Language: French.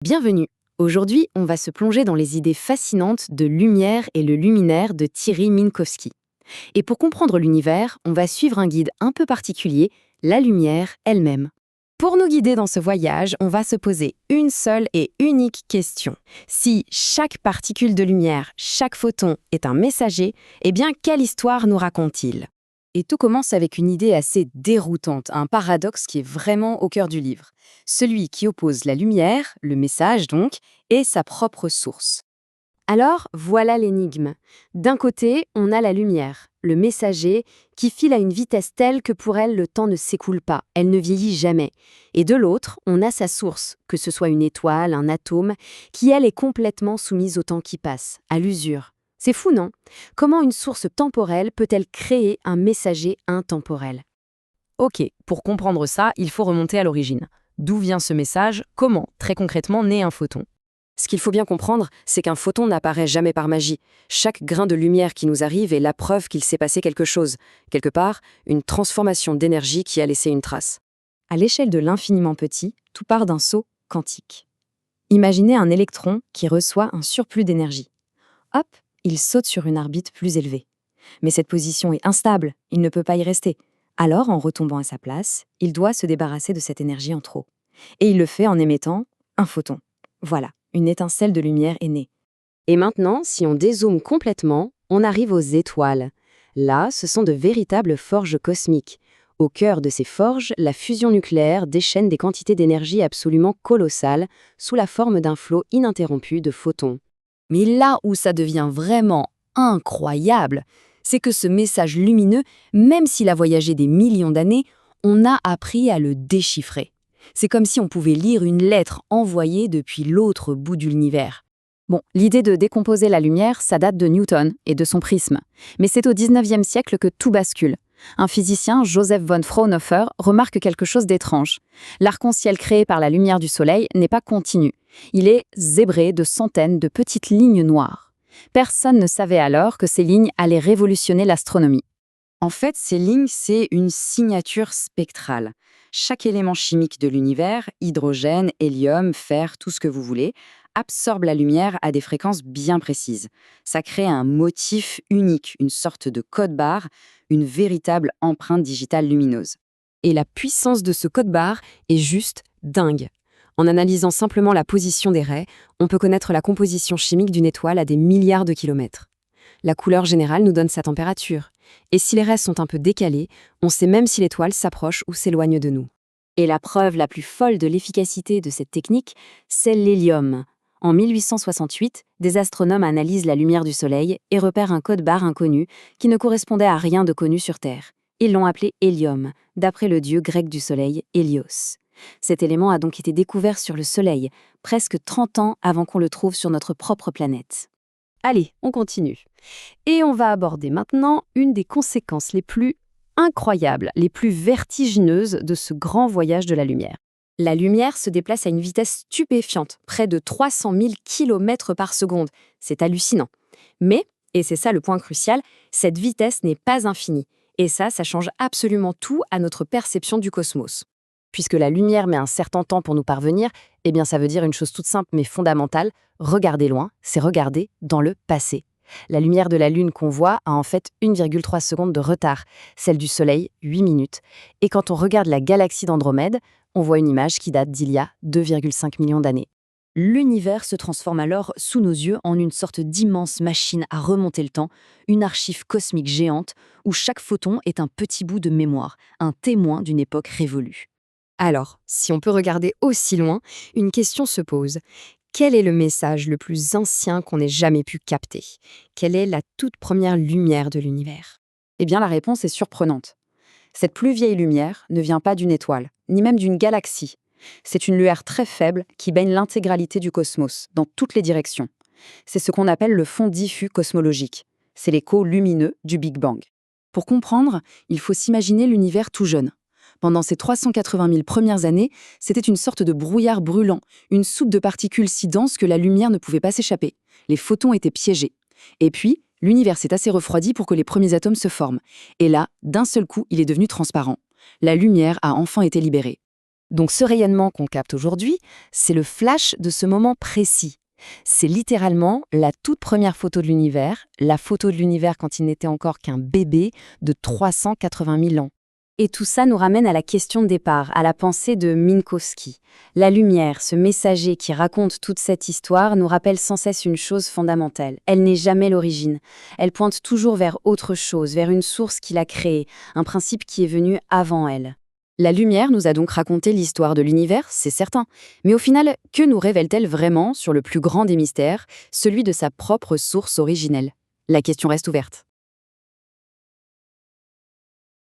Bienvenue. Aujourd'hui, on va se plonger dans les idées fascinantes de Lumière et le luminaire de Thierry Minkowski. Et pour comprendre l'univers, on va suivre un guide un peu particulier, la lumière elle-même. Pour nous guider dans ce voyage, on va se poser une seule et unique question. Si chaque particule de lumière, chaque photon est un messager, eh bien, quelle histoire nous raconte-t-il? Et tout commence avec une idée assez déroutante, un paradoxe qui est vraiment au cœur du livre. Celui qui oppose la lumière, le message donc, et sa propre source. Alors, voilà l'énigme. D'un côté, on a la lumière, le messager, qui file à une vitesse telle que pour elle, le temps ne s'écoule pas, elle ne vieillit jamais. Et de l'autre, on a sa source, que ce soit une étoile, un atome, qui elle est complètement soumise au temps qui passe, à l'usure. C'est fou, non? Comment une source temporelle peut-elle créer un messager intemporel? Ok, pour comprendre ça, il faut remonter à l'origine. D'où vient ce message? Comment, très concrètement, naît un photon? Ce qu'il faut bien comprendre, c'est qu'un photon n'apparaît jamais par magie. Chaque grain de lumière qui nous arrive est la preuve qu'il s'est passé quelque chose. Quelque part, une transformation d'énergie qui a laissé une trace. À l'échelle de l'infiniment petit, tout part d'un saut quantique. Imaginez un électron qui reçoit un surplus d'énergie. Hop, il saute sur une orbite plus élevée. Mais cette position est instable, il ne peut pas y rester. Alors, en retombant à sa place, il doit se débarrasser de cette énergie en trop. Et il le fait en émettant un photon. Voilà, une étincelle de lumière est née. Et maintenant, si on dézoome complètement, on arrive aux étoiles. Là, ce sont de véritables forges cosmiques. Au cœur de ces forges, la fusion nucléaire déchaîne des quantités d'énergie absolument colossales sous la forme d'un flot ininterrompu de photons. Mais là où ça devient vraiment incroyable, c'est que ce message lumineux, même s'il a voyagé des millions d'années, on a appris à le déchiffrer. C'est comme si on pouvait lire une lettre envoyée depuis l'autre bout de l'univers. Bon, l'idée de décomposer la lumière, ça date de Newton et de son prisme. Mais c'est au XIXe siècle que tout bascule. Un physicien, Joseph von Fraunhofer, remarque quelque chose d'étrange. L'arc-en-ciel créé par la lumière du soleil n'est pas continu. Il est zébré de centaines de petites lignes noires. Personne ne savait alors que ces lignes allaient révolutionner l'astronomie. En fait, ces lignes, c'est une signature spectrale. Chaque élément chimique de l'univers, hydrogène, hélium, fer, tout ce que vous voulez, absorbe la lumière à des fréquences bien précises. Ça crée un motif unique, une sorte de code-barre, une véritable empreinte digitale lumineuse. Et la puissance de ce code-barre est juste dingue. En analysant simplement la position des raies, on peut connaître la composition chimique d'une étoile à des milliards de kilomètres. La couleur générale nous donne sa température. Et si les raies sont un peu décalées, on sait même si l'étoile s'approche ou s'éloigne de nous. Et la preuve la plus folle de l'efficacité de cette technique, c'est l'hélium. En 1868, des astronomes analysent la lumière du Soleil et repèrent un code-barre inconnu qui ne correspondait à rien de connu sur Terre. Ils l'ont appelé hélium, d'après le dieu grec du Soleil, Hélios. Cet élément a donc été découvert sur le Soleil, presque 30 ans avant qu'on le trouve sur notre propre planète. Allez, on continue. Et on va aborder maintenant une des conséquences les plus incroyables, les plus vertigineuses de ce grand voyage de la lumière. La lumière se déplace à une vitesse stupéfiante, près de 300 000 km par seconde. C'est hallucinant. Mais, et c'est ça le point crucial, cette vitesse n'est pas infinie. Et ça change absolument tout à notre perception du cosmos. Puisque la lumière met un certain temps pour nous parvenir, eh bien ça veut dire une chose toute simple mais fondamentale, regarder loin, c'est regarder dans le passé. La lumière de la Lune qu'on voit a en fait 1,3 secondes de retard, celle du Soleil, 8 minutes. Et quand on regarde la galaxie d'Andromède, on voit une image qui date d'il y a 2,5 millions d'années. L'univers se transforme alors sous nos yeux en une sorte d'immense machine à remonter le temps, une archive cosmique géante où chaque photon est un petit bout de mémoire, un témoin d'une époque révolue. Alors, si on peut regarder aussi loin, une question se pose. Quel est le message le plus ancien qu'on ait jamais pu capter? Quelle est la toute première lumière de l'univers? Eh bien, la réponse est surprenante. Cette plus vieille lumière ne vient pas d'une étoile, ni même d'une galaxie. C'est une lueur très faible qui baigne l'intégralité du cosmos, dans toutes les directions. C'est ce qu'on appelle le fond diffus cosmologique. C'est l'écho lumineux du Big Bang. Pour comprendre, il faut s'imaginer l'univers tout jeune. Pendant ces 380 000 premières années, c'était une sorte de brouillard brûlant, une soupe de particules si dense que la lumière ne pouvait pas s'échapper. Les photons étaient piégés. Et puis, l'univers s'est assez refroidi pour que les premiers atomes se forment. Et là, d'un seul coup, il est devenu transparent. La lumière a enfin été libérée. Donc ce rayonnement qu'on capte aujourd'hui, c'est le flash de ce moment précis. C'est littéralement la toute première photo de l'univers, la photo de l'univers quand il n'était encore qu'un bébé de 380 000 ans. Et tout ça nous ramène à la question de départ, à la pensée de Minkowski. La lumière, ce messager qui raconte toute cette histoire, nous rappelle sans cesse une chose fondamentale. Elle n'est jamais l'origine. Elle pointe toujours vers autre chose, vers une source qui l'a créée, un principe qui est venu avant elle. La lumière nous a donc raconté l'histoire de l'univers, c'est certain. Mais au final, que nous révèle-t-elle vraiment sur le plus grand des mystères, celui de sa propre source originelle? La question reste ouverte.